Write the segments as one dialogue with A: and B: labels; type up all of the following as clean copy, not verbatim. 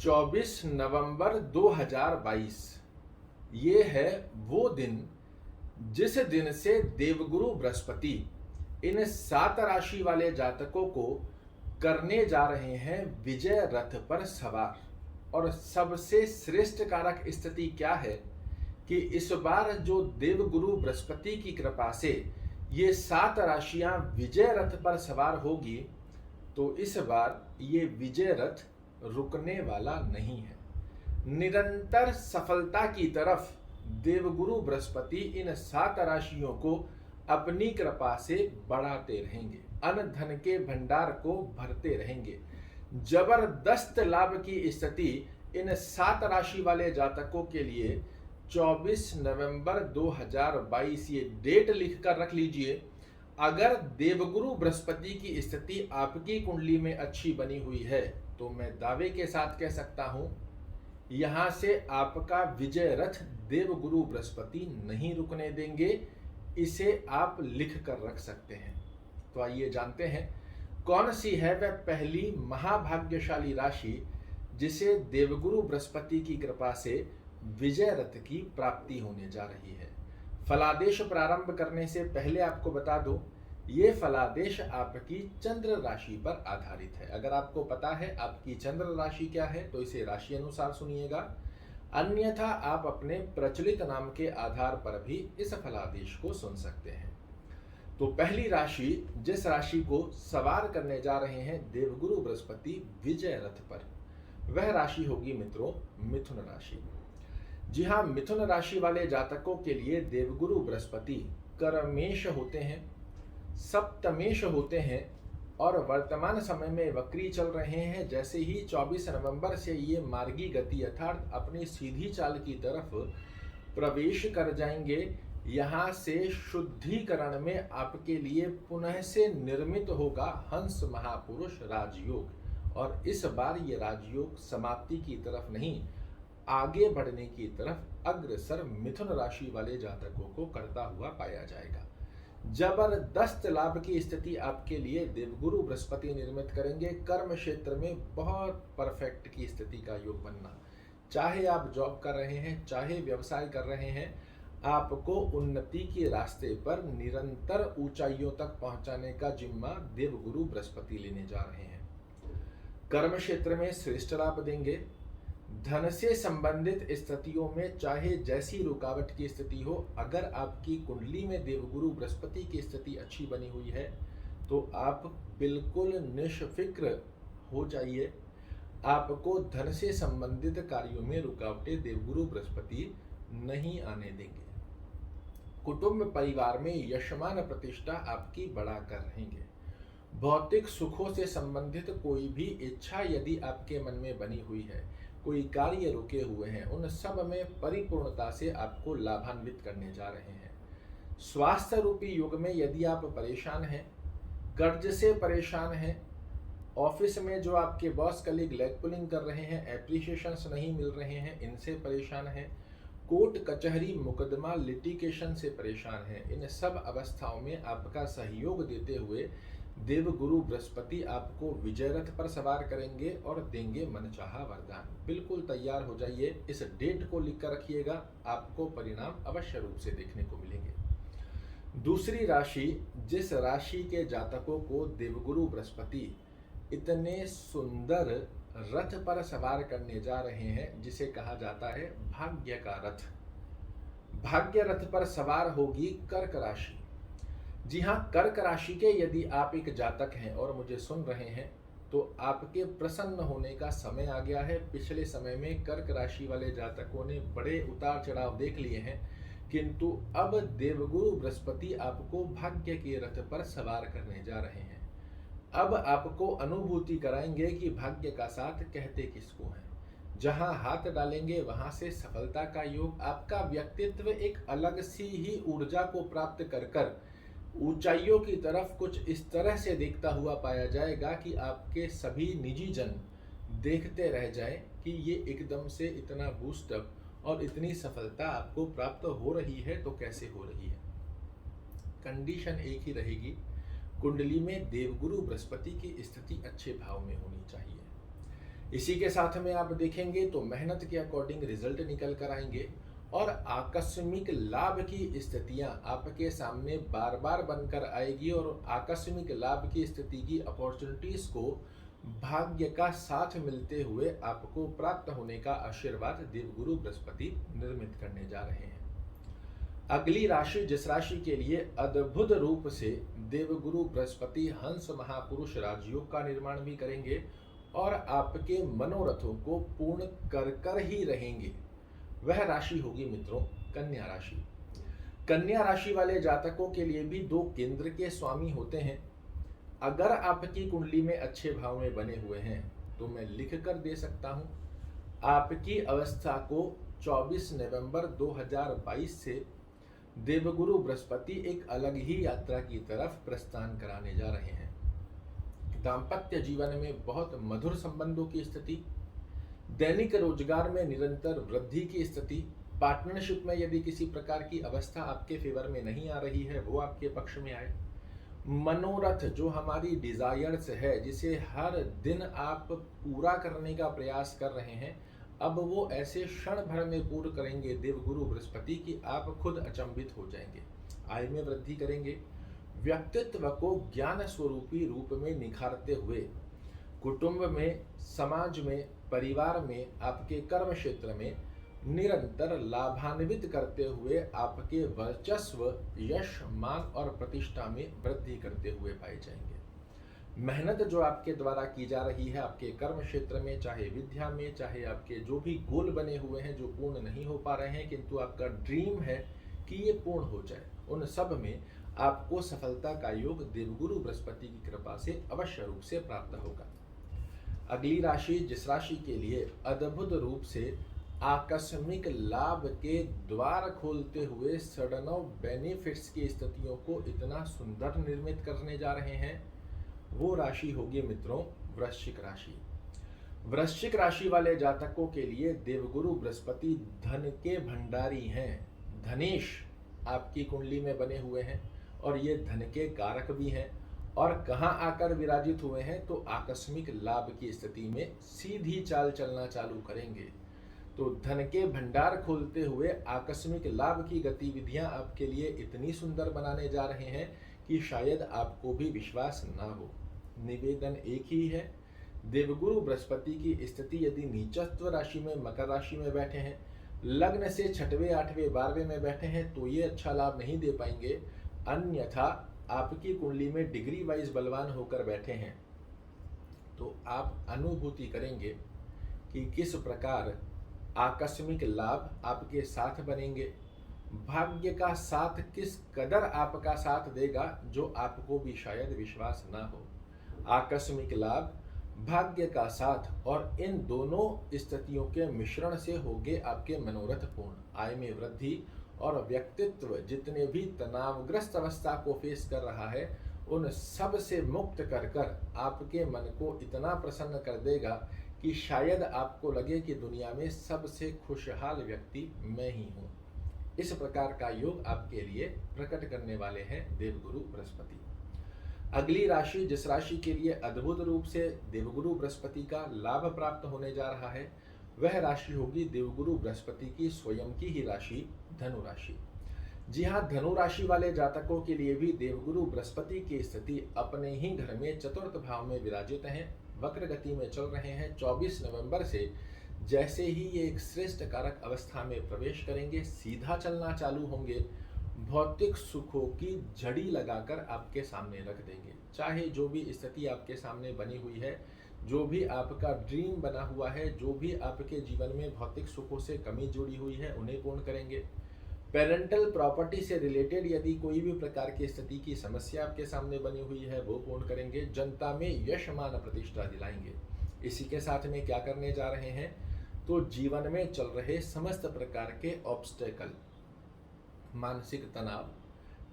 A: 24 नवंबर 2022 ये है वो दिन जिस दिन से देवगुरु बृहस्पति इन 7 राशि वाले जातकों को करने जा रहे हैं विजय रथ पर सवार। और सबसे श्रेष्ठ कारक स्थिति क्या है कि इस बार जो देवगुरु बृहस्पति की कृपा से ये 7 राशियां विजय रथ पर सवार होगी, तो इस बार ये विजय रथ रुकने वाला नहीं है। निरंतर सफलता की तरफ देवगुरु बृहस्पति इन 7 राशियों को अपनी कृपा से बढ़ाते रहेंगे, अन्न धन के भंडार को भरते रहेंगे। जबरदस्त लाभ की स्थिति इन 7 राशि वाले जातकों के लिए 24 नवंबर 2022 ये डेट लिखकर रख लीजिए। अगर देवगुरु बृहस्पति की स्थिति आपकी कुंडली में अच्छी बनी हुई है तो मैं दावे के साथ कह सकता हूं, यहां से आपका विजय रथ देवगुरु बृहस्पति नहीं रुकने देंगे। इसे आप लिख कर रख सकते हैं। तो आइए जानते हैं कौन सी है वह पहली महाभाग्यशाली राशि जिसे देवगुरु बृहस्पति की कृपा से विजय रथ की प्राप्ति होने जा रही है। फलादेश प्रारंभ करने से पहले आपको बता दूं, ये फलादेश आपकी चंद्र राशि पर आधारित है। अगर आपको पता है आपकी चंद्र राशि क्या है तो इसे राशि अनुसार सुनिएगा, अन्यथा आप अपने प्रचलित नाम के आधार पर भी इस फलादेश को सुन सकते हैं। तो पहली राशि जिस राशि को सवार करने जा रहे हैं देवगुरु बृहस्पति विजय रथ पर, वह राशि होगी मित्रों मिथुन राशि। जी हाँ, मिथुन राशि वाले जातकों के लिए देवगुरु बृहस्पति कर्मेश होते हैं, सप्तमेश होते हैं और वर्तमान समय में वक्री चल रहे हैं। जैसे ही 24 नवंबर से ये मार्गी गति अर्थात अपनी सीधी चाल की तरफ प्रवेश कर जाएंगे, यहाँ से शुद्धिकरण में आपके लिए पुनः से निर्मित होगा हंस महापुरुष राजयोग। और इस बार ये राजयोग समाप्ति की तरफ नहीं, आगे बढ़ने की तरफ अग्रसर मिथुन राशि वाले जातकों को करता हुआ पाया जाएगा। जबरदस्त लाभ की स्थिति आपके लिए देवगुरु बृहस्पति निर्मित करेंगे। कर्म क्षेत्र में बहुत परफेक्ट की स्थिति का योग बनना, चाहे आप जॉब कर रहे हैं चाहे व्यवसाय कर रहे हैं, आपको उन्नति के रास्ते पर निरंतर ऊंचाइयों तक पहुंचाने का जिम्मा देवगुरु बृहस्पति लेने जा रहे हैं। कर्म क्षेत्र में श्रेष्ठ लाभ देंगे। धन से संबंधित स्थितियों में चाहे जैसी रुकावट की स्थिति हो, अगर आपकी कुंडली में देवगुरु बृहस्पति की स्थिति अच्छी बनी हुई है तो आप बिल्कुल निष्फिक्र हो जाइए। आपको धन से संबंधित कार्यों में रुकावटें देवगुरु बृहस्पति नहीं आने देंगे। कुटुंब परिवार में यशमान प्रतिष्ठा आपकी बढ़ाकर रहेंगे। भौतिक सुखों से संबंधित कोई भी इच्छा यदि आपके मन में बनी हुई है, कोई कार्य रुके हुए हैं, उन सब में परिपूर्णता से आपको लाभान्वित करने जा रहे हैं। स्वास्थ्य रूपी युग में यदि आप परेशान हैं, कर्ज से परेशान हैं, ऑफिस में जो आपके बॉस कलीग लेग पुलिंग कर रहे हैं, एप्रिसिएशंस नहीं मिल रहे हैं, इनसे परेशान हैं, कोर्ट कचहरी मुकदमा लिटिगेशन से परेशान हैं, इन सब अवस्थाओं में आपका सहयोग देते हुए देवगुरु बृहस्पति आपको विजय रथ पर सवार करेंगे और देंगे मनचाहा वरदान। बिल्कुल तैयार हो जाइए, इस डेट को लिख कर रखिएगा, आपको परिणाम अवश्य रूप से देखने को मिलेंगे। दूसरी राशि जिस राशि के जातकों को देवगुरु बृहस्पति इतने सुंदर रथ पर सवार करने जा रहे हैं, जिसे कहा जाता है भाग्य का रथ। भाग्य रथ पर सवार होगी कर्क राशि। जी हाँ, कर्क राशि के यदि आप एक जातक हैं और मुझे सुन रहे हैं तो आपके प्रसन्न होने का समय आ गया है। पिछले समय में कर्क राशि वाले जातकों ने बड़े उतार चढ़ाव देख लिए हैं, किंतु अब देवगुरु बृहस्पति आपको भाग्य के रथ पर सवार करने जा रहे हैं। अब आपको अनुभूति कराएंगे कि भाग्य का साथ कहते किसको है। जहां हाथ डालेंगे वहां से सफलता का योग, आपका व्यक्तित्व एक अलग सी ही ऊर्जा को प्राप्त कर ऊंचाइयों की तरफ कुछ इस तरह से देखता हुआ पाया जाएगा कि आपके सभी निजी जन देखते रह जाएं कि ये एकदम से इतना बूस्टअप और इतनी सफलता आपको प्राप्त हो रही है तो कैसे हो रही है। कंडीशन एक ही रहेगी, कुंडली में देवगुरु बृहस्पति की स्थिति अच्छे भाव में होनी चाहिए। इसी के साथ में आप देखेंगे तो मेहनत के अकॉर्डिंग रिजल्ट निकल कर आएंगे और आकस्मिक लाभ की स्थितियां आपके सामने बार बार बनकर आएगी और आकस्मिक लाभ की स्थिति की अपॉर्चुनिटीज को भाग्य का साथ मिलते हुए आपको प्राप्त होने का आशीर्वाद देवगुरु बृहस्पति निर्मित करने जा रहे हैं। अगली राशि जिस राशि के लिए अद्भुत रूप से देवगुरु बृहस्पति हंस महापुरुष राजयोग का निर्माण भी करेंगे और आपके मनोरथों को पूर्ण कर कर ही रहेंगे, वह राशि होगी मित्रों कन्या राशि। कन्या राशि वाले जातकों के लिए भी 2 केंद्र के स्वामी होते हैं। अगर आपकी कुंडली में अच्छे भाव में बने हुए हैं तो मैं लिख कर दे सकता हूं, आपकी अवस्था को 24 नवंबर 2022 से देवगुरु बृहस्पति एक अलग ही यात्रा की तरफ प्रस्थान कराने जा रहे हैं। दाम्पत्य जीवन में बहुत मधुर संबंधों की स्थिति, दैनिक रोजगार में निरंतर वृद्धि की स्थिति, पार्टनरशिप में यदि किसी प्रकार की अवस्था आपके फेवर में नहीं आ रही है वो आपके पक्ष में आए। मनोरथ जो हमारी डिजायर्स है जिसे हर दिन आप पूरा करने का प्रयास कर रहे हैं, अब वो ऐसे क्षण भर में पूर्ण करेंगे देवगुरु बृहस्पति की आप खुद अचंभित हो जाएंगे। आय में वृद्धि करेंगे, व्यक्तित्व को ज्ञान स्वरूपी रूप में निखारते हुए कुटुंब में, समाज में, परिवार में, आपके कर्म क्षेत्र में निरंतर लाभान्वित करते हुए आपके वर्चस्व, यश, मान और प्रतिष्ठा में वृद्धि करते हुए पाए जाएंगे। मेहनत जो आपके द्वारा की जा रही है आपके कर्म क्षेत्र में, चाहे विद्या में, चाहे आपके जो भी गोल बने हुए हैं जो पूर्ण नहीं हो पा रहे हैं किंतु आपका ड्रीम है कि ये पूर्ण हो जाए, उन सब में आपको सफलता का योग देवगुरु बृहस्पति की कृपा से अवश्य रूप से प्राप्त होगा। अगली राशि जिस राशि के लिए अद्भुत रूप से आकस्मिक लाभ के द्वार खोलते हुए सडन ऑफ बेनिफिट्स की स्थितियों को इतना सुंदर निर्मित करने जा रहे हैं वो राशि होगी मित्रों वृश्चिक राशि। वृश्चिक राशि वाले जातकों के लिए देवगुरु बृहस्पति धन के भंडारी हैं। धनेश आपकी कुंडली में बने हुए हैं और ये धन के कारक भी हैं और कहाँ आकर विराजित हुए हैं तो आकस्मिक लाभ की स्थिति में सीधी चाल चलना चालू करेंगे। तो धन के भंडार खोलते हुए आकस्मिक लाभ की गतिविधियां आपके लिए इतनी सुंदर बनाने जा रहे हैं कि शायद आपको भी विश्वास ना हो। निवेदन एक ही है, देवगुरु बृहस्पति की स्थिति यदि नीचत्व राशि में मकर राशि में बैठे हैं, लग्न से 6वें 8वें 12वें में बैठे हैं तो ये अच्छा लाभ नहीं दे पाएंगे। अन्यथा आपकी कुंडली में डिग्री वाइज बलवान होकर बैठे हैं तो आप अनुभूति करेंगे कि किस प्रकार आकस्मिक लाभ आपके साथ बनेंगे। भाग्य का साथ किस कदर आपका साथ देगा जो आपको भी शायद विश्वास ना हो। आकस्मिक लाभ, भाग्य का साथ और इन दोनों स्थितियों के मिश्रण से होंगे आपके मनोरथ पूर्ण। आय में वृद्धि और व्यक्तित्व जितने भी तनावग्रस्त अवस्था को फेस कर रहा है उन सब से मुक्त कर कर आपके मन को इतना प्रसन्न कर देगा कि शायद आपको लगे कि दुनिया में सबसे खुशहाल व्यक्ति मैं ही हूँ। इस प्रकार का योग आपके लिए प्रकट करने वाले हैं देवगुरु बृहस्पति। अगली राशि जिस राशि के लिए अद्भुत रूप से देवगुरु बृहस्पति का लाभ प्राप्त होने जा रहा है वह राशि होगी देवगुरु बृहस्पति की स्वयं की ही राशि धनु राशि। जी हाँ, धनु राशि वाले जातकों के लिए भी देवगुरु बृहस्पति की स्थिति अपने ही घर में चतुर्थ भाव में विराजित हैं, वक्र गति में चल रहे हैं। 24 नवंबर से जैसे ही ये एक श्रेष्ठ कारक अवस्था में प्रवेश करेंगे, सीधा चलना चालू होंगे, भौतिक सुखों की झड़ी लगाकर आपके सामने रख देंगे। चाहे जो भी स्थिति आपके सामने बनी हुई है, जो भी आपका ड्रीम बना हुआ है, जो भी आपके जीवन में भौतिक सुखों से कमी जुड़ी हुई है उन्हें पूर्ण करेंगे। पेरेंटल प्रॉपर्टी से रिलेटेड यदि कोई भी प्रकार की स्थिति की समस्या आपके सामने बनी हुई है वो पूर्ण करेंगे। जनता में यश मान प्रतिष्ठा दिलाएंगे। इसी के साथ में क्या करने जा रहे हैं तो जीवन में चल रहे समस्त प्रकार के ऑब्स्टेकल, मानसिक तनाव,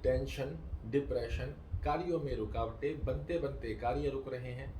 A: टेंशन, डिप्रेशन, कार्यों में रुकावटें, बनते बनते कार्य रुक रहे हैं,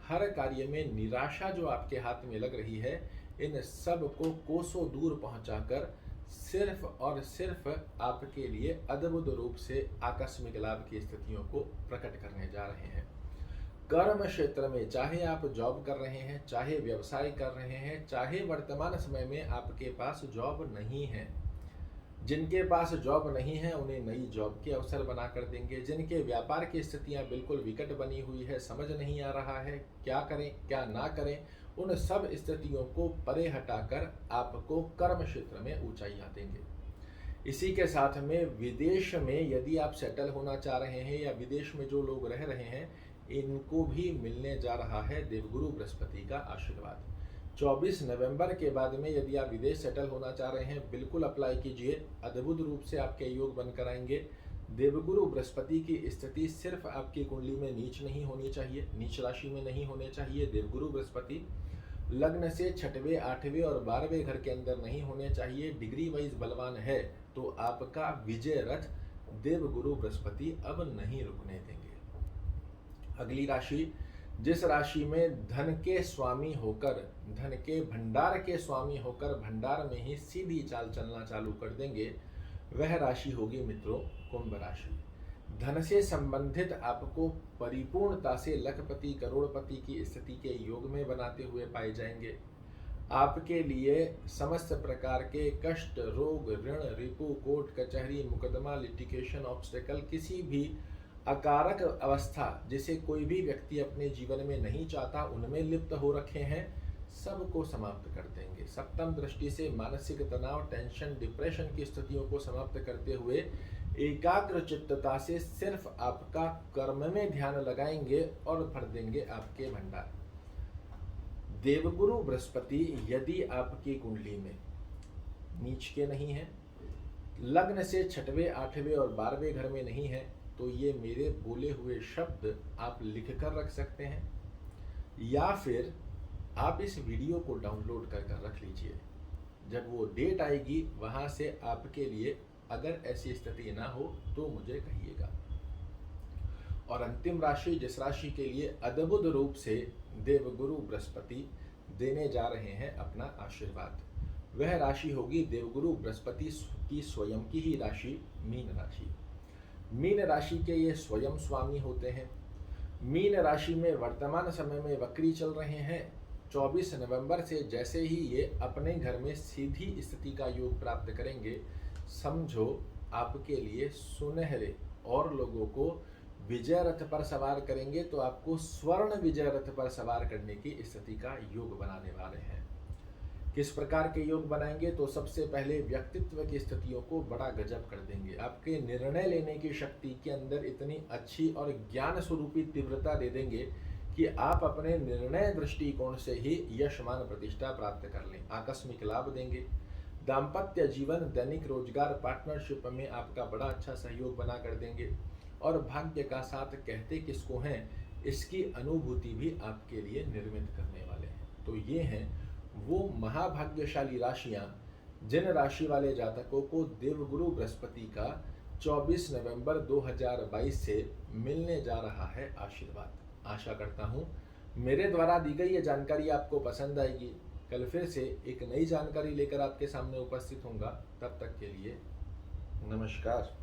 A: हर कार्य में निराशा जो आपके हाथ में लग रही है, इन सब को कोसों दूर पहुंचाकर सिर्फ और सिर्फ आपके लिए अद्भुत रूप से आकस्मिक लाभ की स्थितियों को प्रकट करने जा रहे हैं। कर्म क्षेत्र में, चाहे आप जॉब कर रहे हैं, चाहे व्यवसाय कर रहे हैं, चाहे वर्तमान समय में आपके पास जॉब नहीं है, जिनके पास जॉब नहीं है उन्हें नई जॉब के अवसर बना कर देंगे। जिनके व्यापार की स्थितियां बिल्कुल विकट बनी हुई है, समझ नहीं आ रहा है क्या करें क्या ना करें, उन सब स्थितियों को परे हटाकर आपको कर्म क्षेत्र में ऊंचाइयां देंगे। इसी के साथ में विदेश में यदि आप सेटल होना चाह रहे हैं या विदेश में जो लोग रह रहे हैं, इनको भी मिलने जा रहा है देवगुरु बृहस्पति का आशीर्वाद। 24 नवंबर के बाद में यदि आप विदेश सेटल होना चाह रहे हैं, बिल्कुल अप्लाई कीजिए, अद्भुत रूप से आपके योग बनकर आएंगे। देवगुरु बृहस्पति की स्थिति सिर्फ आपकी कुंडली में नीच नहीं होनी चाहिए, नीच राशि में नहीं होने चाहिए। देवगुरु बृहस्पति लग्न से 6वें, 8वें और 12वें घर के अंदर नहीं होने चाहिए। डिग्री वाइज बलवान है तो आपका विजय रथ देवगुरु बृहस्पति अब नहीं रुकने देंगे। अगली राशि, जिस राशि में धन के स्वामी होकर, धन के भंडार के स्वामी होकर भंडार में ही सीधी चाल चलना चालू कर देंगे, वह राशि होगी मित्रों कुंभ राशि। धन से संबंधित आपको परिपूर्णता से लखपति करोड़पति की स्थिति के योग में बनाते हुए पाए जाएंगे। आपके लिए समस्त प्रकार के कष्ट, रोग, ऋण, रिपु, कोर्ट कचहरी, मुकदमा, लिटिगेशन, ऑब्स्टेकल, किसी भी अकारक अवस्था जिसे कोई भी व्यक्ति अपने जीवन में नहीं चाहता, उनमें लिप्त हो रखे हैं, सबको समाप्त कर देंगे। सप्तम दृष्टि से मानसिक तनाव, टेंशन, डिप्रेशन की स्थितियों को समाप्त करते हुए एकाग्र चित्तता से सिर्फ आपका कर्म में ध्यान लगाएंगे और भर देंगे आपके भंडार। देवगुरु बृहस्पति यदि आपकी कुंडली में नीच के नहीं है, लग्न से 6वें, 8वें और 12वें घर में नहीं है, तो ये मेरे बोले हुए शब्द आप लिख कर रख सकते हैं, या फिर आप इस वीडियो को डाउनलोड कर रख लीजिए। जब वो डेट आएगी वहां से आपके लिए अगर ऐसी स्थिति ना हो तो मुझे कहिएगा। और अंतिम राशि, जिस राशि के लिए अद्भुत रूप से देवगुरु बृहस्पति देने जा रहे हैं अपना आशीर्वाद, वह राशि होगी देवगुरु बृहस्पति की स्वयं की ही राशि मीन राशि। मीन राशि के ये स्वयं स्वामी होते हैं। मीन राशि में वर्तमान समय में वक्री चल रहे हैं। 24 नवंबर से जैसे ही ये अपने घर में सीधी स्थिति का योग प्राप्त करेंगे, समझो आपके लिए सुनहरे, और लोगों को विजय रथ पर सवार करेंगे तो आपको स्वर्ण विजय रथ पर सवार करने की स्थिति का योग बनाने वाले हैं। किस प्रकार के योग बनाएंगे? तो सबसे पहले व्यक्तित्व की स्थितियों को बड़ा गजब कर देंगे। आपके निर्णय लेने की शक्ति के अंदर इतनी अच्छी और ज्ञान स्वरूपी तीव्रता दे देंगे कि आप अपने निर्णय दृष्टिकोण से ही यश मान प्रतिष्ठा प्राप्त कर लें। आकस्मिक लाभ देंगे। दाम्पत्य जीवन, दैनिक रोजगार, पार्टनरशिप में आपका बड़ा अच्छा सहयोग बना कर देंगे। और भाग्य का साथ कहते किसको हैं, इसकी अनुभूति भी आपके लिए निर्मित करने वाले हैं। तो ये हैं वो महाभाग्यशाली राशियां जिन राशि वाले जातकों को देवगुरु बृहस्पति का 24 नवंबर 2022 से मिलने जा रहा है आशीर्वाद। आशा करता हूं मेरे द्वारा दी गई ये जानकारी आपको पसंद आएगी। कल फिर से एक नई जानकारी लेकर आपके सामने उपस्थित होऊंगा। तब तक के लिए नमस्कार।